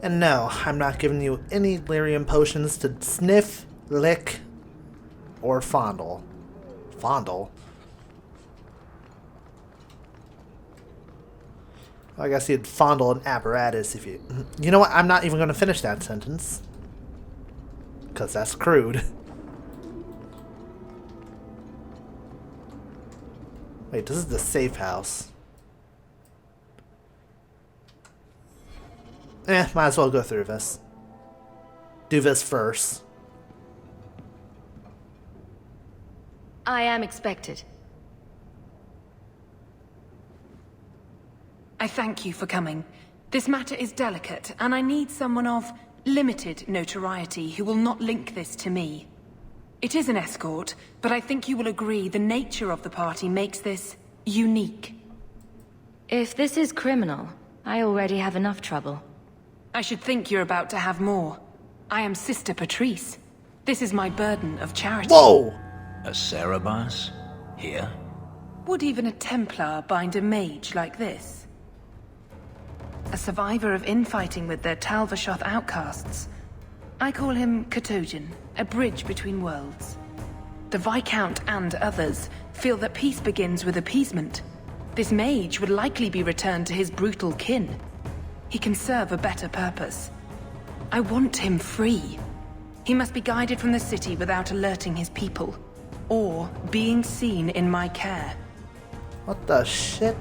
And no, I'm not giving you any lyrium potions to sniff, lick, or fondle. Fondle? I guess you'd fondle an apparatus if you... You know what? I'm not even going to finish that sentence. Because that's crude. Wait, this is the safe house. Might as well go through this. Do this first. I am expected. I thank you for coming. This matter is delicate, and I need someone of limited notoriety who will not link this to me. It is an escort, but I think you will agree the nature of the party makes this unique. If this is criminal, I already have enough trouble. I should think you're about to have more. I am Sister Patrice. This is my burden of charity. Whoa! A Cerebas? Here? Would even a Templar bind a mage like this? A survivor of infighting with their Talvashoth outcasts. I call him Katojan, a bridge between worlds. The Viscount and others feel that peace begins with appeasement. This mage would likely be returned to his brutal kin. He can serve a better purpose. I want him free. He must be guided from the city without alerting his people, or being seen in my care. What the shit?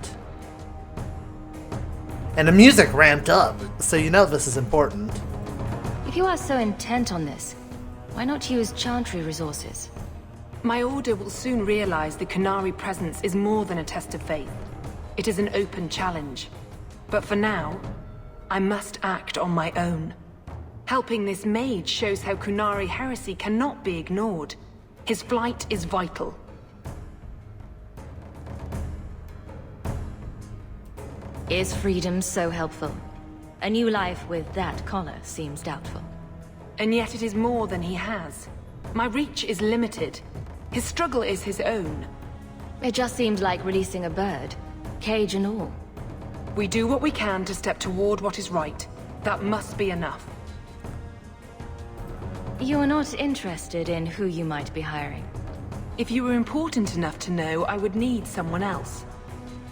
And the music ramped up, so you know this is important. If you are so intent on this, why not use Chantry resources? My order will soon realize the Qunari presence is more than a test of faith. It is an open challenge. But for now, I must act on my own. Helping this mage shows how Qunari heresy cannot be ignored. His flight is vital. Is freedom so helpful? A new life with that collar seems doubtful. And yet it is more than he has. My reach is limited. His struggle is his own. It just seemed like releasing a bird, cage and all. We do what we can to step toward what is right. That must be enough. You are not interested in who you might be hiring? If you were important enough to know, I would need someone else.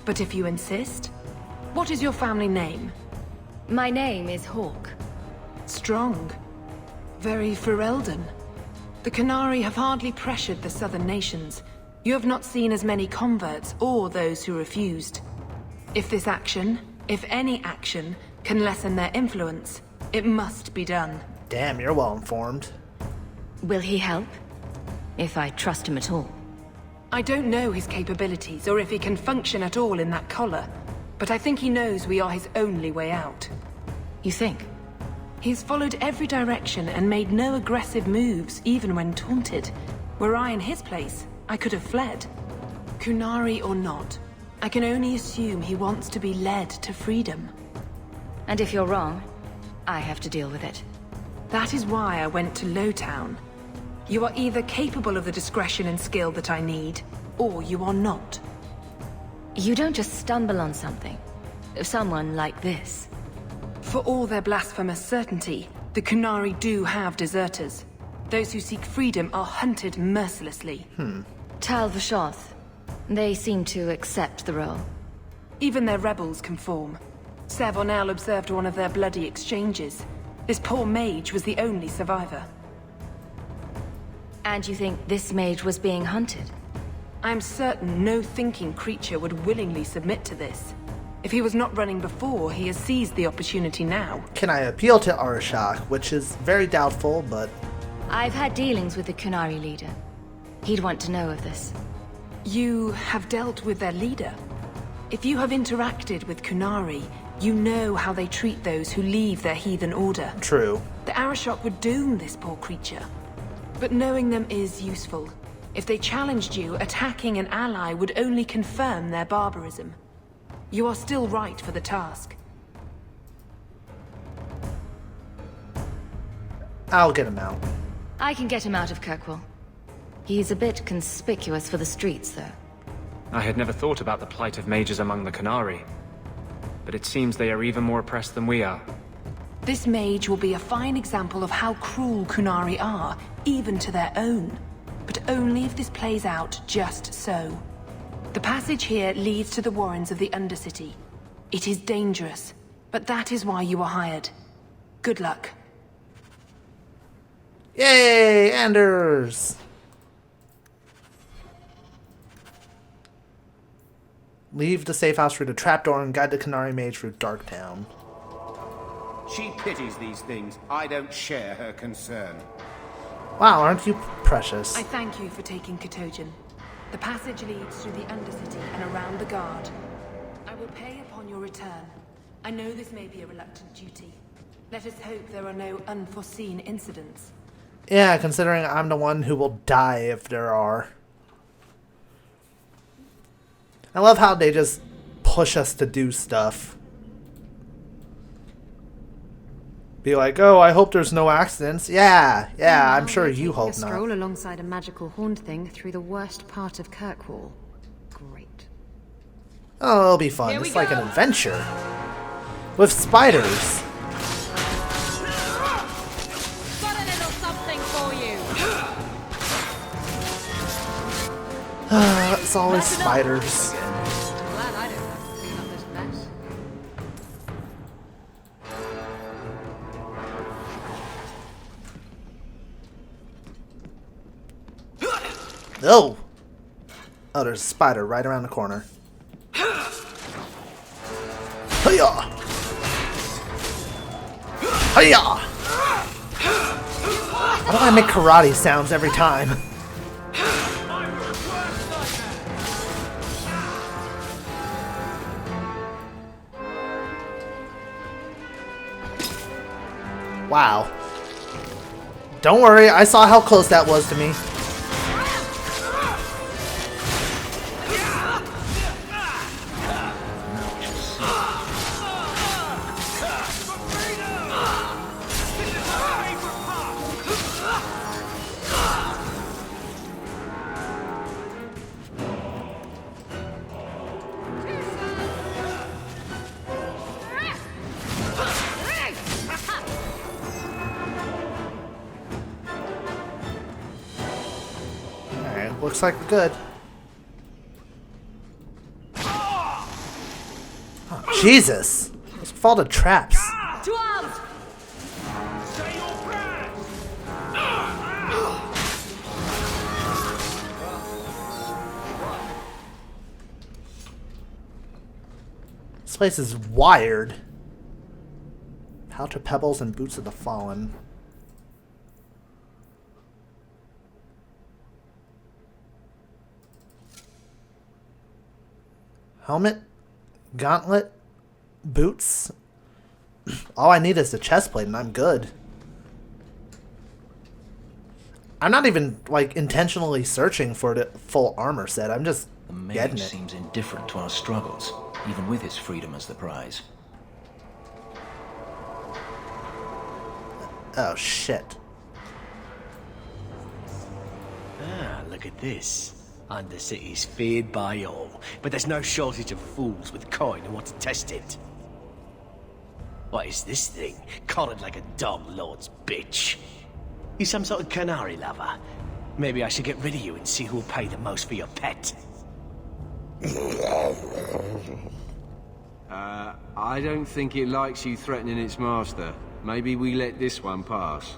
But if you insist... What is your family name? My name is Hawke. Strong. Very Fereldan. The Qunari have hardly pressured the southern nations. You have not seen as many converts or those who refused. If this action, if any action, can lessen their influence, it must be done. Damn, you're well informed. Will he help? If I trust him at all. I don't know his capabilities or if he can function at all in that collar. But I think he knows we are his only way out. You think? He's followed every direction and made no aggressive moves, even when taunted. Were I in his place, I could have fled. Qunari or not, I can only assume he wants to be led to freedom. And if you're wrong, I have to deal with it. That is why I went to Lowtown. You are either capable of the discretion and skill that I need, or you are not. You don't just stumble on something. Someone like this. For all their blasphemous certainty, the Qunari do have deserters. Those who seek freedom are hunted mercilessly. Talvashoth. They seem to accept the role. Even their rebels conform. Savonel observed one of their bloody exchanges. This poor mage was the only survivor. And you think this mage was being hunted? I am certain no thinking creature would willingly submit to this. If he was not running before, he has seized the opportunity now. Can I appeal to Arashak, which is very doubtful, but... I've had dealings with the Qunari leader. He'd want to know of this. You have dealt with their leader? If you have interacted with Qunari, you know how they treat those who leave their heathen order. True. The Arashok would doom this poor creature. But knowing them is useful. If they challenged you, attacking an ally would only confirm their barbarism. You are still right for the task. I'll get him out. I can get him out of Kirkwall. He's a bit conspicuous for the streets, though. I had never thought about the plight of mages among the Qunari. But it seems they are even more oppressed than we are. This mage will be a fine example of how cruel Kunari are, even to their own. But only if this plays out just so. The passage here leads to the warrens of the Undercity. It is dangerous, but that is why you were hired. Good luck. Yay, Anders! Leave the safe house through the trapdoor and guide the Kunari mage through Darktown. She pities these things. I don't share her concern. Wow, aren't you precious? I thank you for taking Katojan. The passage leads through the Undercity and around the Guard. I will pay upon your return. I know this may be a reluctant duty. Let us hope there are no unforeseen incidents. Yeah, considering I'm the one who will die if there are. I love how they just push us to do stuff. Be like, oh, I hope there's no accidents. Yeah, I'm sure you hope not. Stroll alongside a magical horned thing through the worst part of Kirkwall. Great. Oh, it'll be fun. It's like an adventure. With spiders. Got a little something for you. It's always spiders. Glad I don't have to clean up this mess. Oh! Oh, there's a spider right around the corner. Hiya! Hiya! Why do I make karate sounds every time? Wow. Don't worry, I saw how close that was to me. Looks like we're good. Oh, Jesus! Let's fall to traps. This place is wired. Powder pebbles and boots of the fallen. Helmet, gauntlet, boots. All I need is the chest plate and I'm good. I'm not even like intentionally searching for the full armor set. I'm just The getting mage it. seems indifferent to our struggles, even with his freedom as the prize. Oh shit. Ah, look at this. Undercity's feared by all, but there's no shortage of fools with coin who want to test it. What is this thing? Collared like a dog lord's bitch. You some sort of canary lover? Maybe I should get rid of you and see who'll pay the most for your pet. I don't think it likes you threatening its master. Maybe we let this one pass.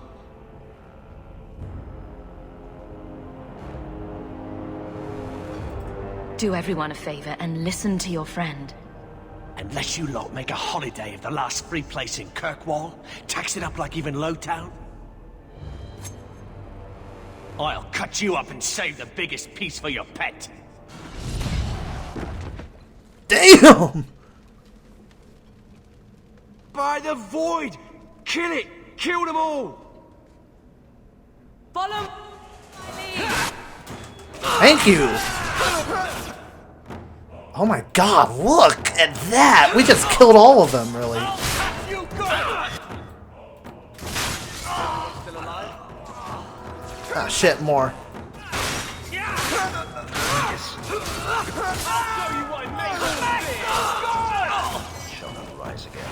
Do everyone a favor and listen to your friend. Unless you lot make a holiday of the last free place in Kirkwall, tax it up like even Lowtown, I'll cut you up and save the biggest piece for your pet. Damn! By the void! Kill it! Kill them all! Follow. Thank you! Oh my god, look at that! We just killed all of them, really. Ah, shit, more. Shall not rise again.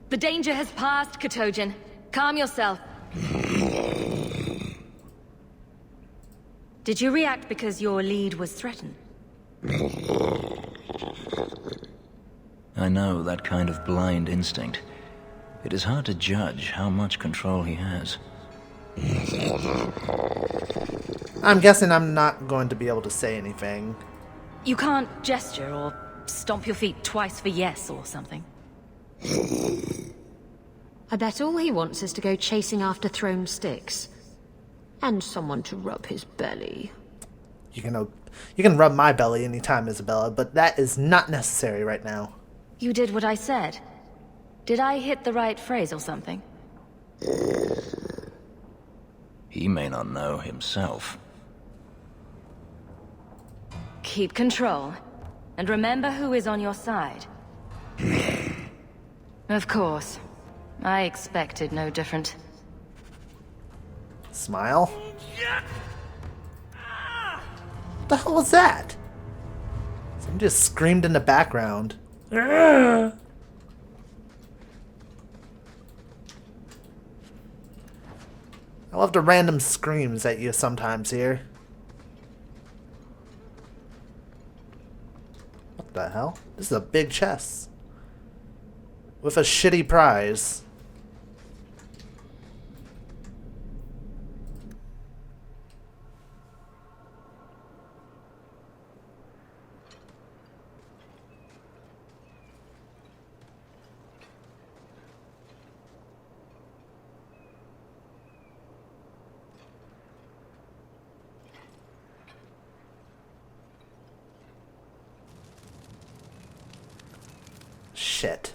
The danger has passed, Katojan. Calm yourself. Did you react because your lead was threatened? I know that kind of blind instinct. It is hard to judge how much control he has. I'm guessing I'm not going to be able to say anything. You can't gesture or stomp your feet twice for yes or something. I bet all he wants is to go chasing after thrown sticks. And someone to rub his belly. You can rub my belly anytime, Isabella, but that is not necessary right now. You did what I said. Did I hit the right phrase or something? He may not know himself. Keep control. And remember who is on your side. Of course. I expected no different. Smile? What the hell was that? Someone just screamed in the background. I love the random screams at you sometimes here. What the hell? This is a big chest. With a shitty prize. Shit.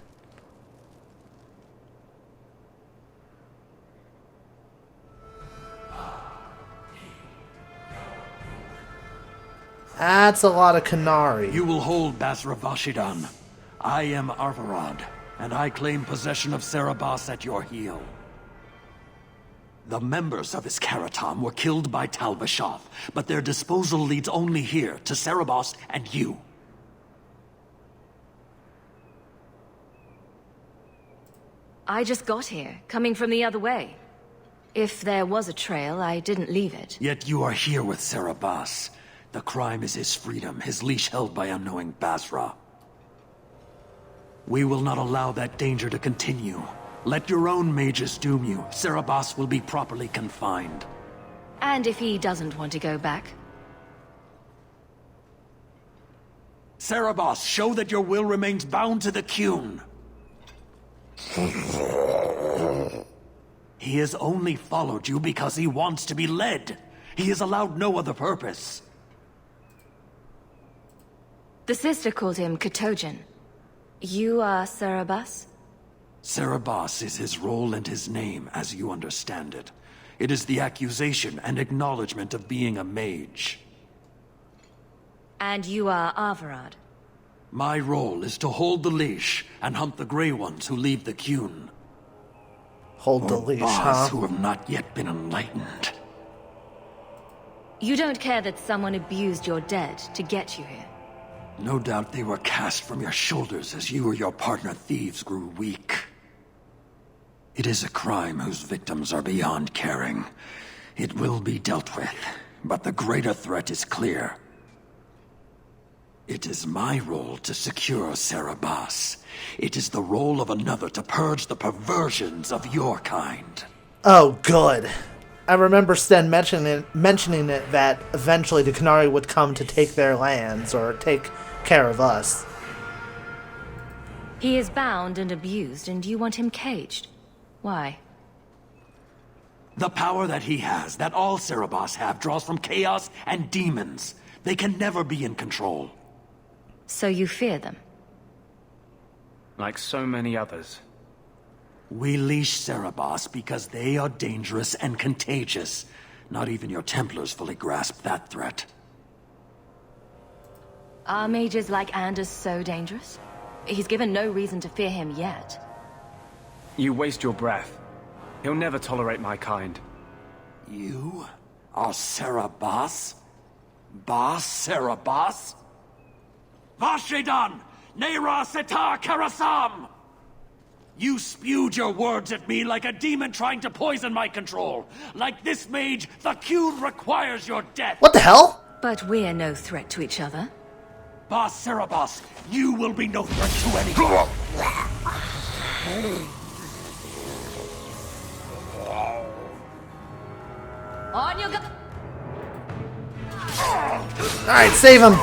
That's a lot of Canary. You will hold Basra Vashidan. I am Arvarad, and I claim possession of Cerebos at your heel. The members of his Karatam were killed by Tal Vashoth, but their disposal leads only here, to Cerebos and you. I just got here, coming from the other way. If there was a trail, I didn't leave it. Yet you are here with Cerebos. The crime is his freedom, his leash held by unknowing Basra. We will not allow that danger to continue. Let your own mages doom you. Cerebos will be properly confined. And if he doesn't want to go back? Cerebos, show that your will remains bound to the Qun. He has only followed you because he wants to be led. He has allowed no other purpose. The sister called him Katojan. You are Cerebos? Cerebos is his role and his name, as you understand it. It is the accusation and acknowledgement of being a mage. And you are Arvarad? My role is to hold the leash and hunt the Grey Ones who leave the Qun. Hold the leash, huh? Who have not yet been enlightened. You don't care that someone abused your dead to get you here? No doubt they were cast from your shoulders as you or your partner thieves grew weak. It is a crime whose victims are beyond caring. It will be dealt with, but the greater threat is clear. It is my role to secure Cerebos. It is the role of another to purge the perversions of your kind. Oh, good. I remember Sten mentioning it that eventually the Canary would come to take their lands, or take care of us. He is bound and abused, and you want him caged. Why? The power that he has, that all Cerebos have, draws from chaos and demons. They can never be in control. So you fear them? Like so many others. We leash Cerebos because they are dangerous and contagious. Not even your Templars fully grasp that threat. Are mages like Anders so dangerous? He's given no reason to fear him yet. You waste your breath. He'll never tolerate my kind. You are Cerebos? Boss Cerebos? Vashidan! Neira Setar Karasam! You spewed your words at me like a demon trying to poison my control. Like this mage, the Qun requires your death. What the hell? But we're no threat to each other. Boss Cerebos, you will be no threat to anyone. On your go. Alright, save him.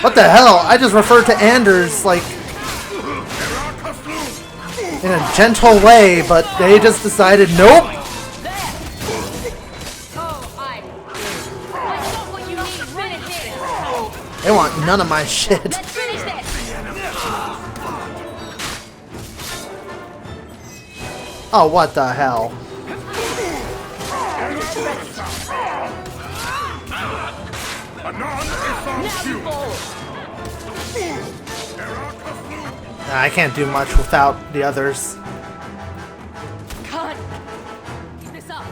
What the hell? I just referred to Anders, like, in a gentle way, but they just decided, nope. They want none of my shit. Oh, what the hell? I can't do much without the others. Can't keep this up.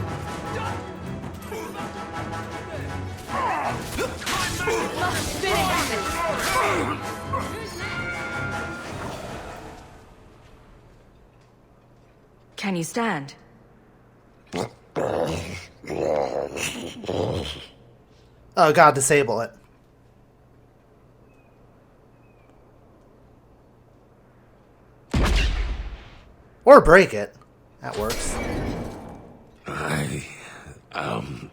Can you stand? Oh god, disable it. Or break it. That works. I am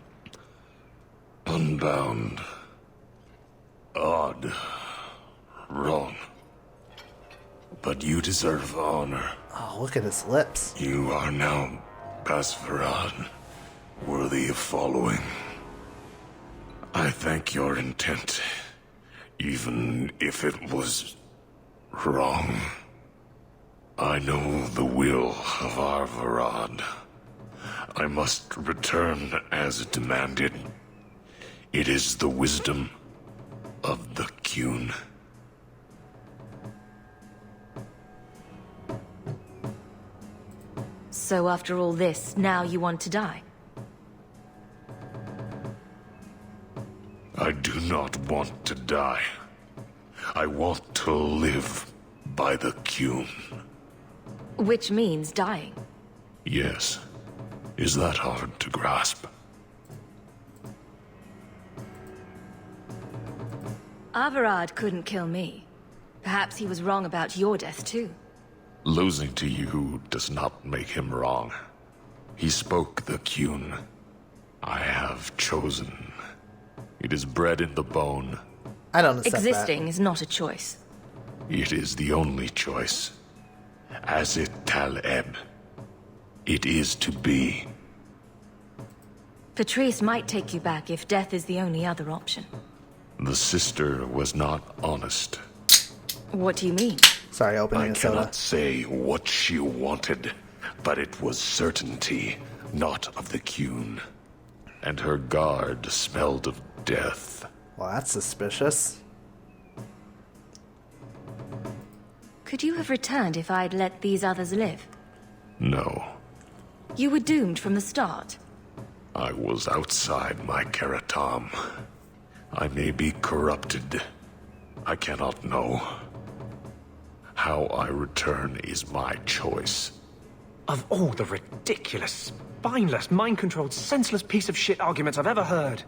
unbound. Odd. Wrong. But you deserve honor. Oh, look at his lips. You are now Basfarad, worthy of following. I thank your intent, even if it was wrong. I know the will of Arvarad. I must return as demanded. It is the wisdom of the Qun. So after all this, now you want to die? I do not want to die. I want to live by the Qun. Which means dying. Yes. Is that hard to grasp? Arvarad couldn't kill me. Perhaps he was wrong about your death too. Losing to you does not make him wrong. He spoke the Qun. I have chosen. It is bred in the bone. I don't accept Existing is not a choice. It is the only choice. As it Taleb. It is to be. Patrice might take you back if death is the only other option. The sister was not honest. What do you mean? Sorry, opening I a soda. cannot say what she wanted, but it was certainty, not of the Qun. And her guard smelled of death. Well, that's suspicious. Could you have returned if I'd let these others live? No, You were doomed from the start. I was outside my Keratam. I may be corrupted. I cannot know. How I return is my choice. Of all the ridiculous, spineless, mind-controlled, senseless piece of shit arguments I've ever heard.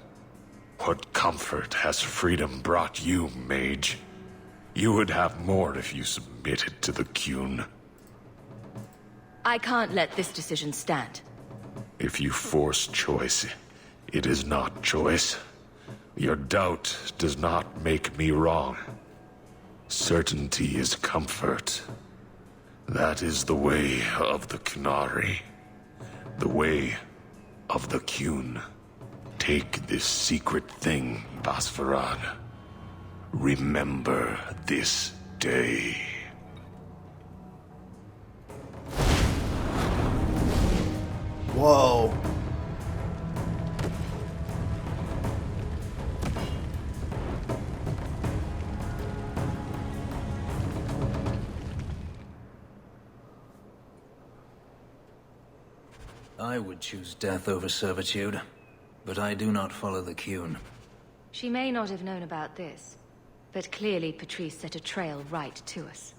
What comfort has freedom brought you, mage? You would have more if you submitted to the Qun. I can't let this decision stand. If you force choice, it is not choice. Your doubt does not make me wrong. Certainty is comfort. That is the way of the Qunari. The way of the Qun. Take this secret thing, Basfarad. Remember this day. Whoa. I would choose death over servitude, but I do not follow the Qun. She may not have known about this. But clearly Patrice set a trail right to us.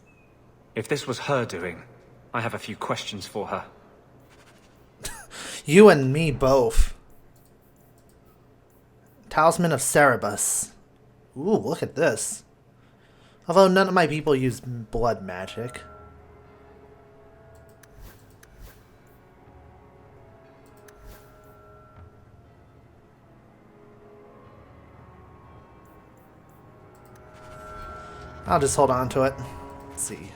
If this was her doing, I have a few questions for her. You and me both. Talisman of Cerebus. Ooh, look at this. Although none of my people use blood magic. I'll just hold on to it. Let's see.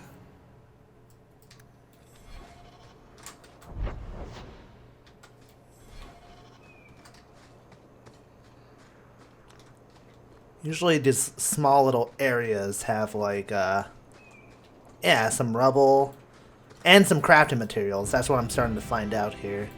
Usually these small little areas have like, yeah, some rubble and some crafting materials. That's what I'm starting to find out here.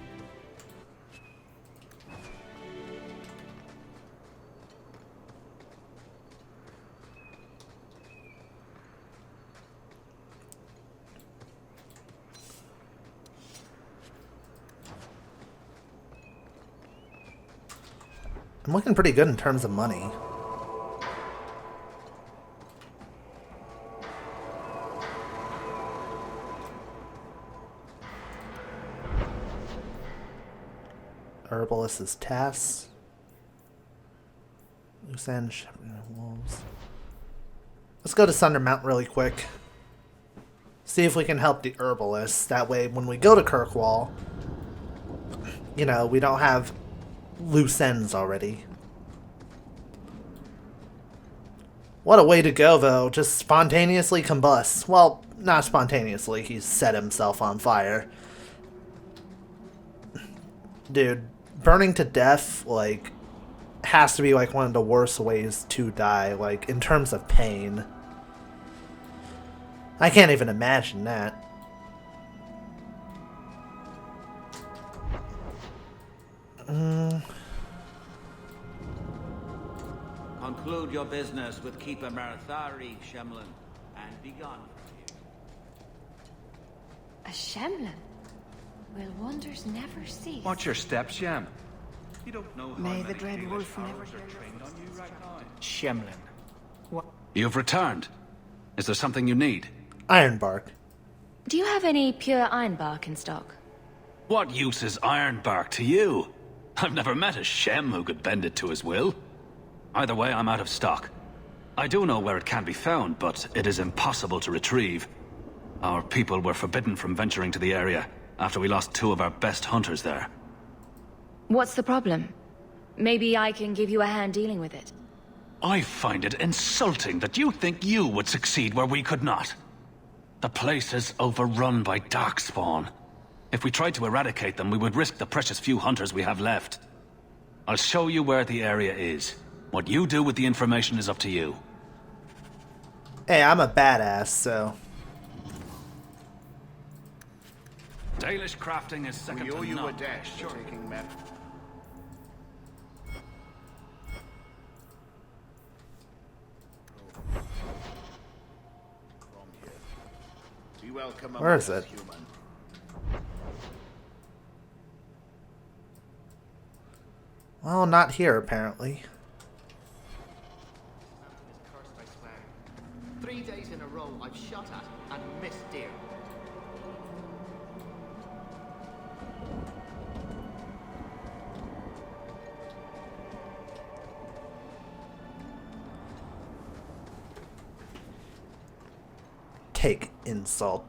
I'm looking pretty good in terms of money. Herbalist's tasks. Loose end, shepherding wolves. Let's go to Sunder Mountain really quick. See if we can help the herbalist. That way, when we go to Kirkwall, you know, we don't have loose ends already. What a way to go, though. Just spontaneously combust. Well, not spontaneously. He set himself on fire. Dude, burning to death, like, has to be, like, one of the worst ways to die, like, in terms of pain. I can't even imagine that. Conclude your business with Keeper Marathari, Shemlin, and be gone from here. A Shemlin? Will wonders never cease? Watch your steps, Shem. You don't know how May the many Dread Dalish Wolf never arrows are trained on you right now. Shemlin. What? You've returned. Is there something you need? Ironbark. Do you have any pure ironbark in stock? What use is ironbark to you? I've never met a Shem who could bend it to his will. Either way, I'm out of stock. I do know where it can be found, but it is impossible to retrieve. Our people were forbidden from venturing to the area after we lost 2 of our best hunters there. What's the problem? Maybe I can give you a hand dealing with it. I find it insulting that you think you would succeed where we could not. The place is overrun by darkspawn. If we tried to eradicate them, we would risk the precious few hunters we have left. I'll show you where the area is. What you do with the information is up to you. Hey, I'm a badass, so... Dalish crafting is second to none. We owe you a dash for taking men. Be welcome. Where is it? Human. Well, not here, apparently. 3 days in a row I've shot at and missed deer. Take insult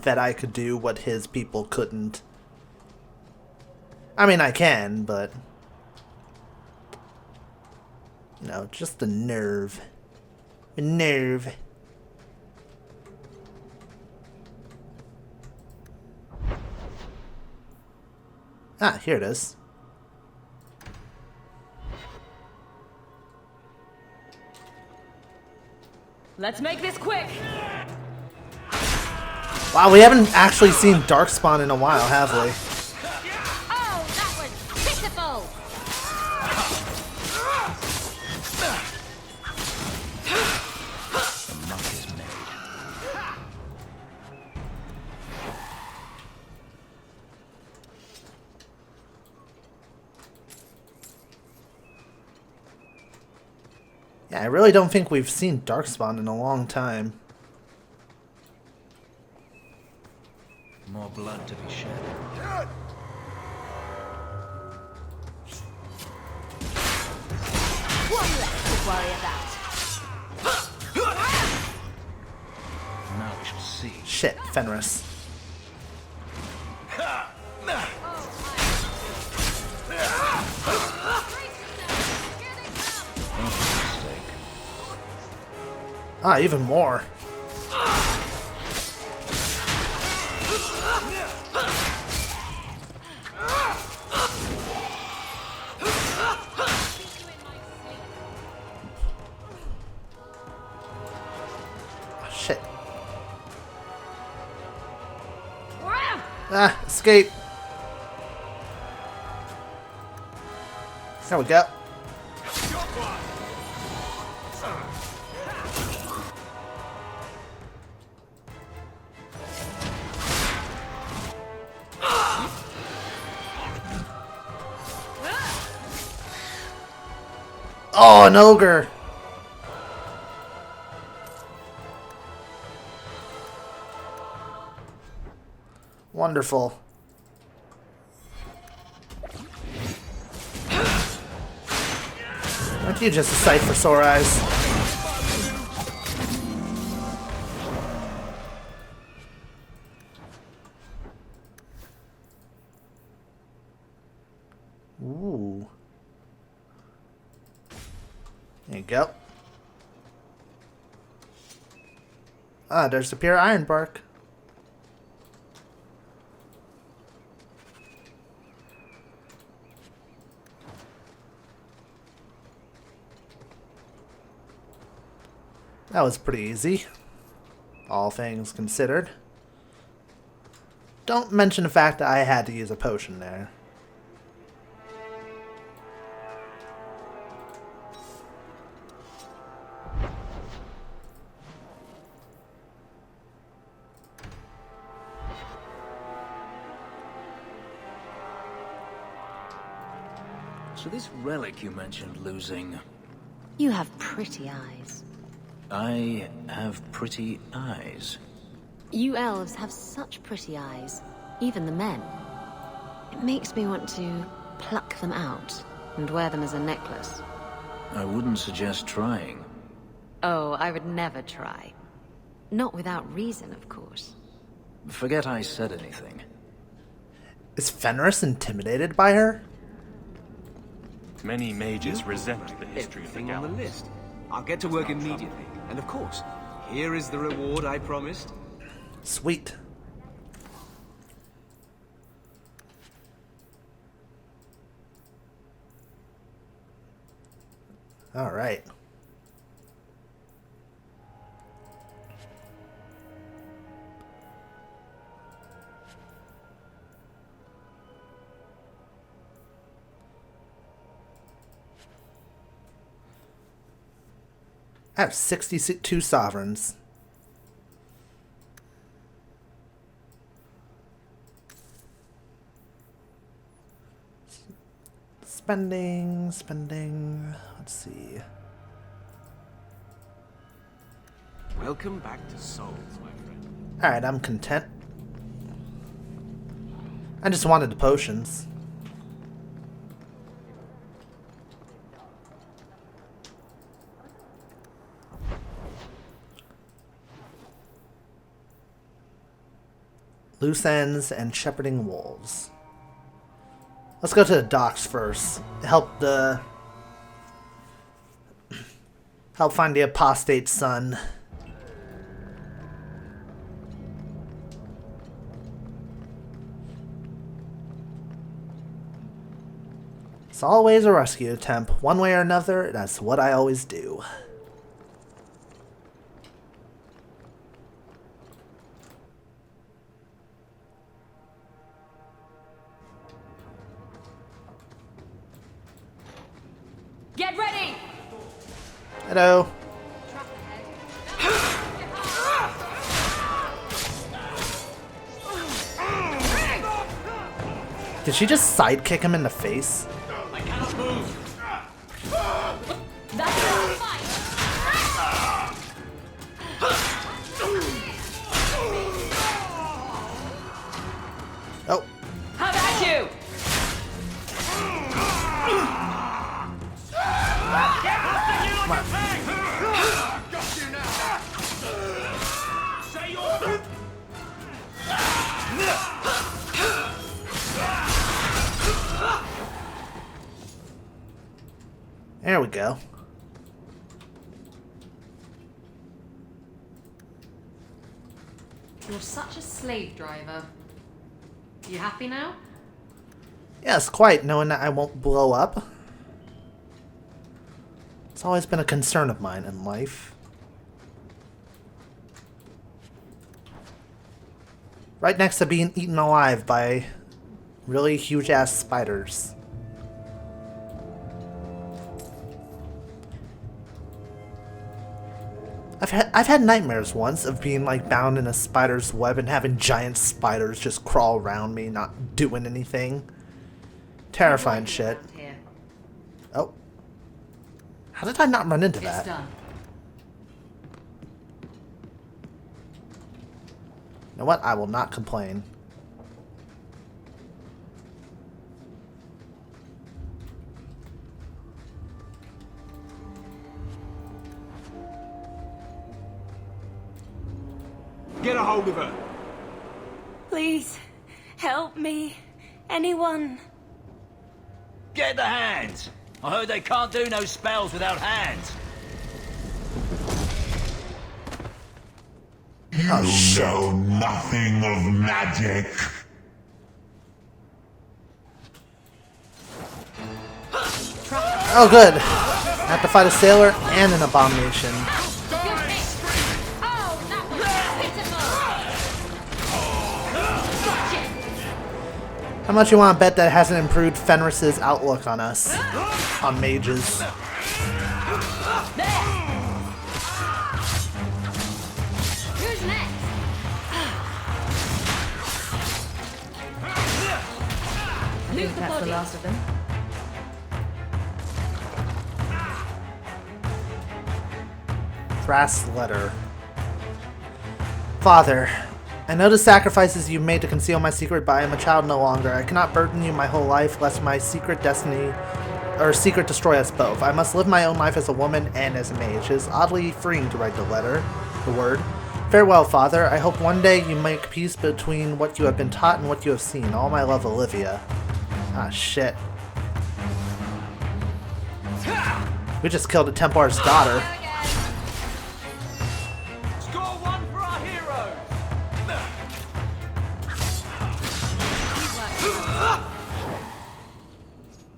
that I could do what his people couldn't. I mean, I can, but... You know, just the nerve. The nerve. Ah, here it is. Let's make this quick! Wow, we haven't actually seen Darkspawn in a while, have we? Oh, that was pitiful! The muck is made. Yeah, I really don't think we've seen Darkspawn in a long time. More blood to be shed. One less to worry about. Now we shall see. Shit, Fenris. Ah, even more. Shit. Ah, escape. There we go. Oh, an ogre. Wonderful. Aren't you just a sight for sore eyes? Ooh. There you go. Ah, there's the pure iron bark. That was pretty easy, all things considered. Don't mention the fact that I had to use a potion there. So this relic you mentioned losing... You have pretty eyes. I have pretty eyes. You elves have such pretty eyes. Even the men. It makes me want to pluck them out and wear them as a necklace. I wouldn't suggest trying. Oh, I would never try. Not without reason, of course. Forget I said anything. Is Fenris intimidated by her? Many mages resent the history of the Everything on the gallows. list. I'll get to work immediately. And of course, here is the reward I promised. Sweet. All right. I have 62 sovereigns. Spending. Let's see. Welcome back to Souls, my friend. Alright, I'm content. I just wanted the potions. Loose ends and shepherding wolves. Let's go to the docks first. Help find the apostate son. It's always a rescue attempt. One way or another, that's what I always do. Get ready! Hello. Did she just sidekick him in the face? I cannot move. That's not a fight. Oh. How about you? Got you now! Say your... There we go. You're such a slave driver. You happy now? Yes, quite, knowing that I won't blow up. It's always been a concern of mine in life. Right next to being eaten alive by really huge-ass spiders. I've had nightmares once of being like bound in a spider's web and having giant spiders just crawl around me, not doing anything. Terrifying shit. Oh. How did I not run into that? Done. You know what? I will not complain. Get a hold of her. Please, help me. Anyone. Get the hands! I heard they can't do no spells without hands. You know nothing of magic. Oh, good. I have to fight a sailor and an abomination. How much you want to bet that hasn't improved Fenris's outlook on us? On mages. Who's next? I think that's the last of them. Thras letter. Father, I know the sacrifices you made to conceal my secret, but I am a child no longer. I cannot burden you my whole life, lest my secret destiny or secret destroy us both. I must live my own life as a woman and as a mage. It is oddly freeing to write the word. Farewell, Father. I hope one day you make peace between what you have been taught and what you have seen. All my love, Olivia. Ah, shit. We just killed a Templar's daughter.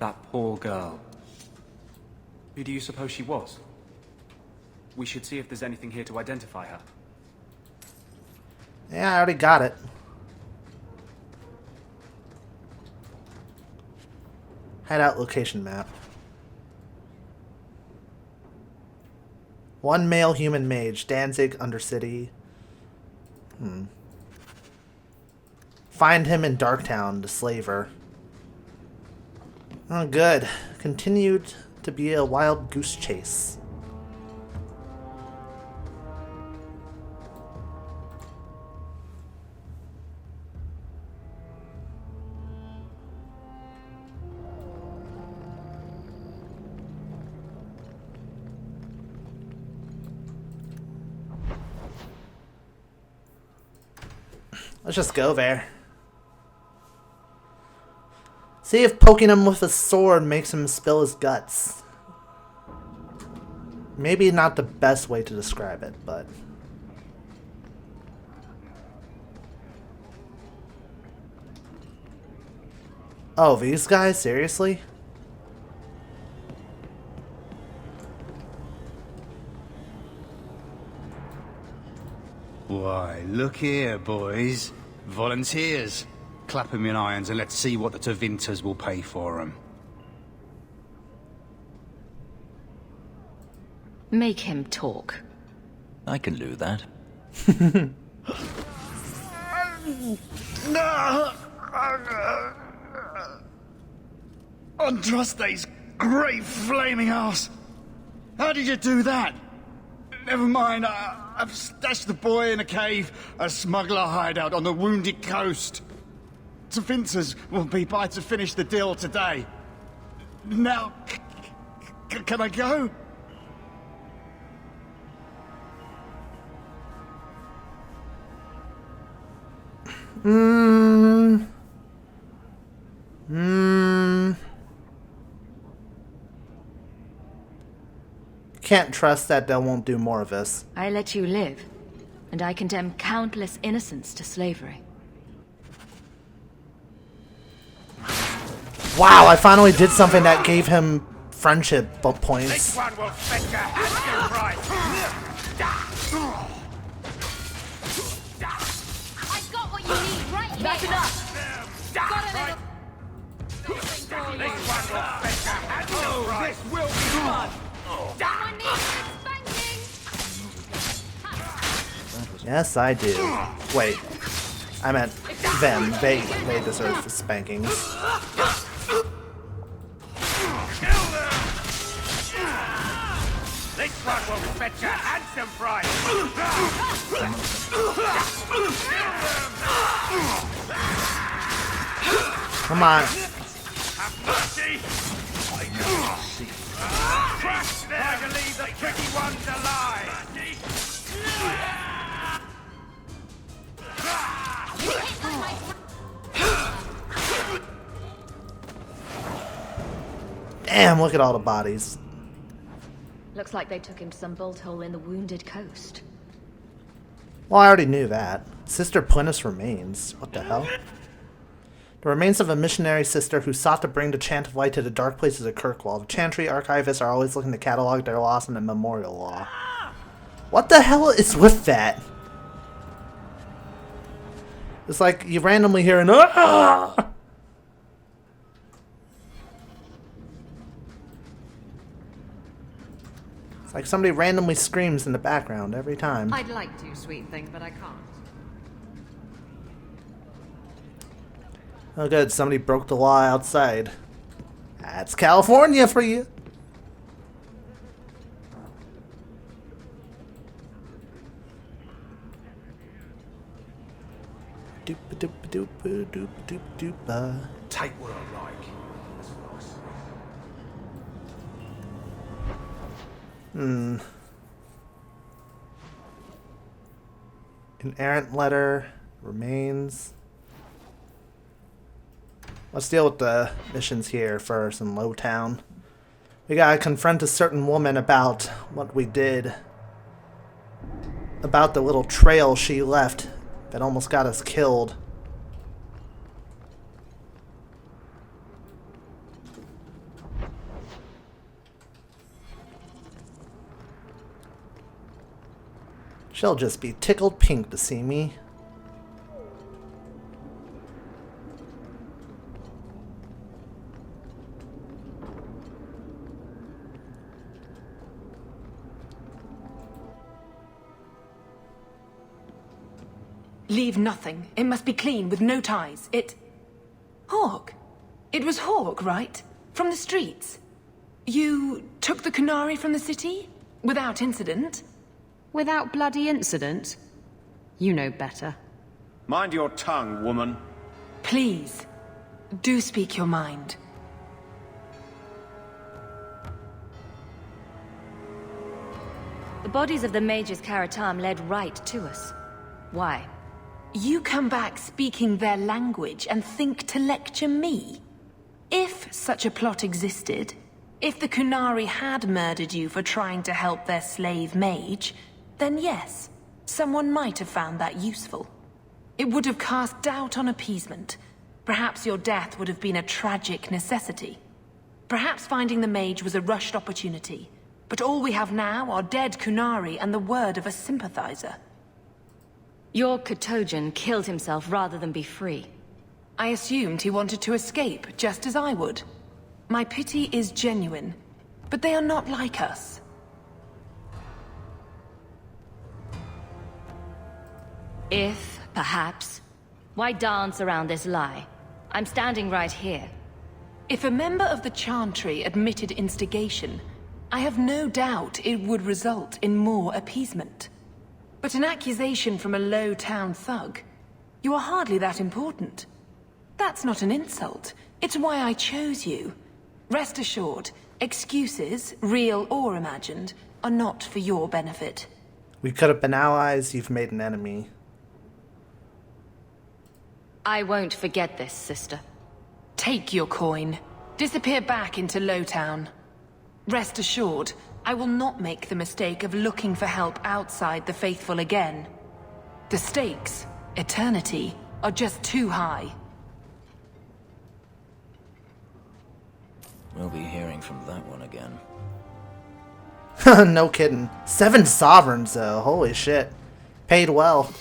That poor girl. Who do you suppose she was? We should see if there's anything here to identify her. Yeah, I already got it. Hideout location map. One male human mage, Danzig, Undercity. Find him in Darktown, the slaver. Oh, good. Continued to be a wild goose chase. Let's just go there. See if poking him with a sword makes him spill his guts. Maybe not the best way to describe it, but... Oh, these guys? Seriously? Why, look here, boys. Volunteers. Clap 'em in irons and let's see what the Tevinters will pay for 'em. Make him talk. I can do that. Andraste's great flaming ass! How did you do that? Never mind, I've stashed the boy in a cave, a smuggler hideout on the Wounded Coast. Vinters will be by to finish the deal today. Now, can I go? Can't trust that they won't do more of this. I let you live, and I condemn countless innocents to slavery. Wow, I finally did something that gave him friendship points. This one will fetch a handsome price. I've got what you need right here. That's enough. Got a little... This one will fetch a handsome price. This will be fun. Someone needs a spanking. Yes, I do. Wait, I meant them. They deserve the spankings. This one will fetch a handsome price. Come on. Have mercy. Crush them. I can leave the tricky ones alive. Damn, look at all the bodies. Looks like they took him to some bolt hole in the Wounded Coast. Well, I already knew that. Sister Plinth's remains. What the hell? The remains of a missionary sister who sought to bring the chant of light to the dark places of Kirkwall. The chantry archivists are always looking to catalog their loss in the memorial law. What the hell is with that? It's like you randomly hear an "Ah!" It's like somebody randomly screams in the background every time. I'd like to, sweet thing, but I can't. Oh good, somebody broke the law outside. That's California for you. Doop-a-doop-a-doop-a-doop-a-doop-a-doop-a. Take what I like. That's nice. An errant letter. Remains. Let's deal with the missions here first in Lowtown. We gotta confront a certain woman about what we did. About the little trail she left that almost got us killed. She'll just be tickled pink to see me. Leave nothing. It must be clean, with no ties. Hawke. It was Hawke, right? From the streets. You took the Kunari from the city? Without incident? Without bloody incident? You know better. Mind your tongue, woman. Please, do speak your mind. The bodies of the mages Karatam led right to us. Why? You come back speaking their language and think to lecture me? If such a plot existed, if the Kunari had murdered you for trying to help their slave mage, then yes, someone might have found that useful. It would have cast doubt on appeasement. Perhaps your death would have been a tragic necessity. Perhaps finding the mage was a rushed opportunity. But all we have now are dead Kunari and the word of a sympathizer. Your Katojan killed himself rather than be free. I assumed he wanted to escape, just as I would. My pity is genuine, but they are not like us. If, perhaps, why dance around this lie? I'm standing right here. If a member of the Chantry admitted instigation, I have no doubt it would result in more appeasement. But an accusation from a low-town thug? You are hardly that important. That's not an insult. It's why I chose you. Rest assured, excuses, real or imagined, are not for your benefit. We could have been allies, you've made an enemy. I won't forget this, sister. Take your coin. Disappear back into Lowtown. Rest assured, I will not make the mistake of looking for help outside the Faithful again. The stakes, eternity, are just too high. We'll be hearing from that one again. No kidding. 7 sovereigns though, holy shit. Paid well.